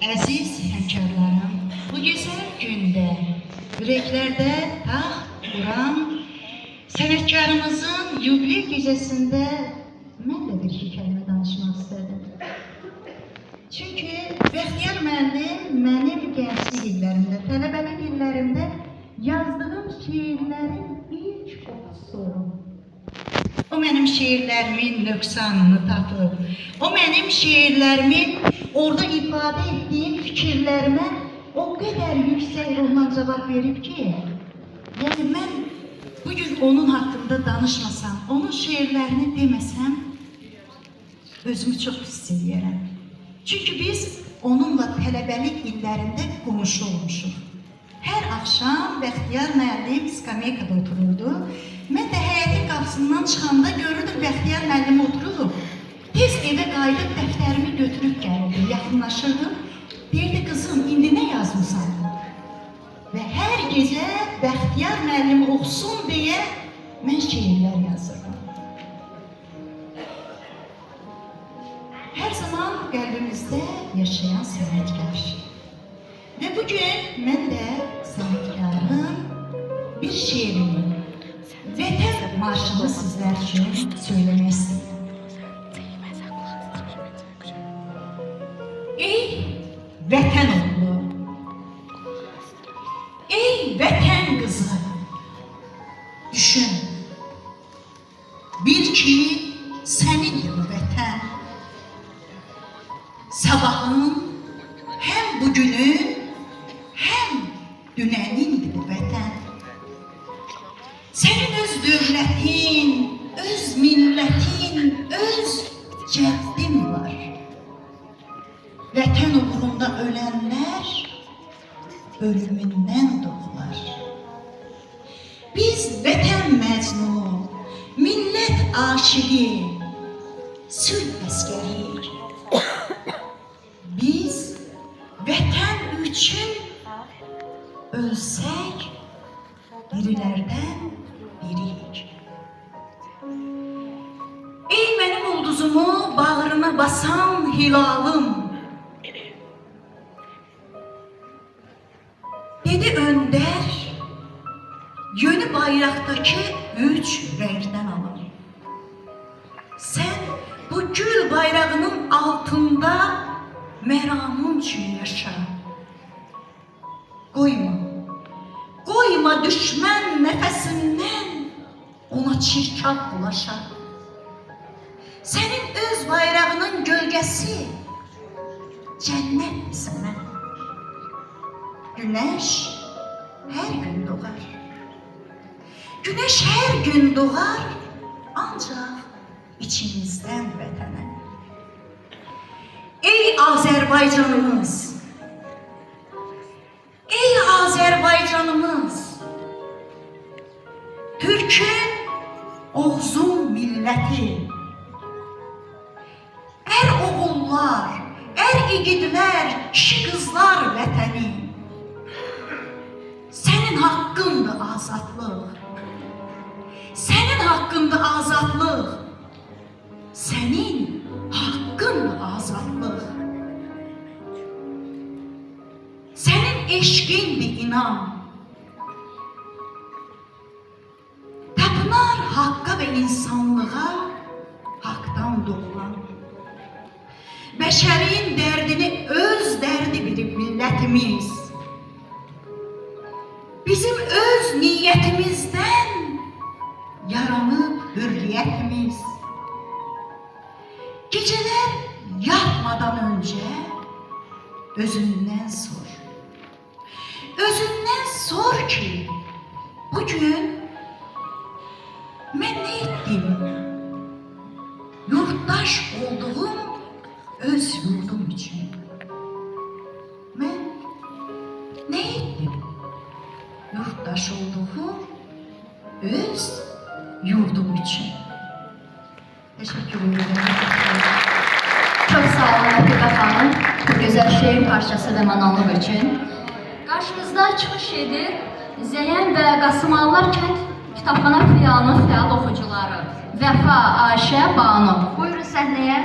Əziz həmkarlarım, bu gözəl gündə ürəklərdə taxt quran sənətkarımızın yubiley gecəsində mən də bir iki kəlmə danışmaq istədim. Çünki Bəxtiyar müəllim mənim gənclik illərimdə, tələbəlik illərimdə yazdığım şiirlərin ilk qoxusu. O mənim şiirlərimin nöqsanını tapıb, o mənim şiirlərimin orada ifadə etdiyim fikirlərimə o qədər yüksək ruhla cavab verib ki, yəni mən bugün onun haqqında danışmasam, onun şiirlərini deməsəm, özümü çox hiss edirəm. Çünki biz onunla tələbəlik illərində qonşu olmuşuq. Hər axşam Bəxtiyar müəllim skameykada otururdu. Mən də həyətin qapısından çıxanda görürdüm Bəxtiyar müəllim otururdu. Tez evə qayıdıb dəftərimi götürüb gəlirdim, yaxınlaşırdım. Deyirdi, qızım, indi nə yazmışsan? Və hər gecə Bəxtiyar müəllim oxusun deyə mən şiirlər yazırdım. Hər zaman qəlbimizdə yaşayan sənətkar. Və bugün mən də sənətkarın bir şiirini, Vətən marşını sizlər üçün söyləmək istəyirəm. Ey vətən oğlu, ey vətən qızı, düşün, bil ki sənindir bu vətən. Sabahın, həm bugünün, həm dünənindir bu vətən. Sənin öz dövlətin, öz millətin, öz cəddin var. Vətən uğrunda ölənlər ölümündən doğular. Biz vətən məzunu, millət aşiqi, sülh əskəriyik. Biz vətən üçün ölsək, dirilərdən biriyik. Ey mənim ulduzumu bağrına basan hilalım, dedi öndər, yönü bayraqdakı üç rəngdən alın. Sən bu gül bayrağının altında məramın üçün yaşa. Qoyma düşmən nəfəsindən ona çirkab bulaşa. Sənin öz bayrağının gölgəsi cənnətdir sənə. Güneş her gün doğar. Güneş her gün doğar, ancak içimizden vətənə. Ey Azərbaycanımız, ey Azərbaycanımız, Türk'ün Oğuzun milləti, er oğullar, er igidlər, kişi qızlar vətəni. Senin hakkındı azadlıq. Senin hakkındı azadlıq. Senin hakkındı azadlıq. Senin eşqindi inan. Tapınar haqqa ve insanlığa haqdan doğulan. Bəşərin dərdini öz dərdi bilib millətimiz. Bizim öz niyetimizden yaranıp hürriyetimiz. Geceler yatmadan önce özünden sor. Özünden sor ki bugün ben ne ettim? Yurttaş olduğum öz yurdum için. Ben ne ettim? Yurttaş olduğum öz yurdum için. Teşekkür ederim. Çok sağ olun Afife Hanım, bu güzel şiir parçası ve manavlıq için. Qarşımızda çıxış edir Zəyən və Qasımalılar kənd kitabxana filialının fəal oxucuları Vəfa, Ayşə, Banu. Buyurun səhnəyə.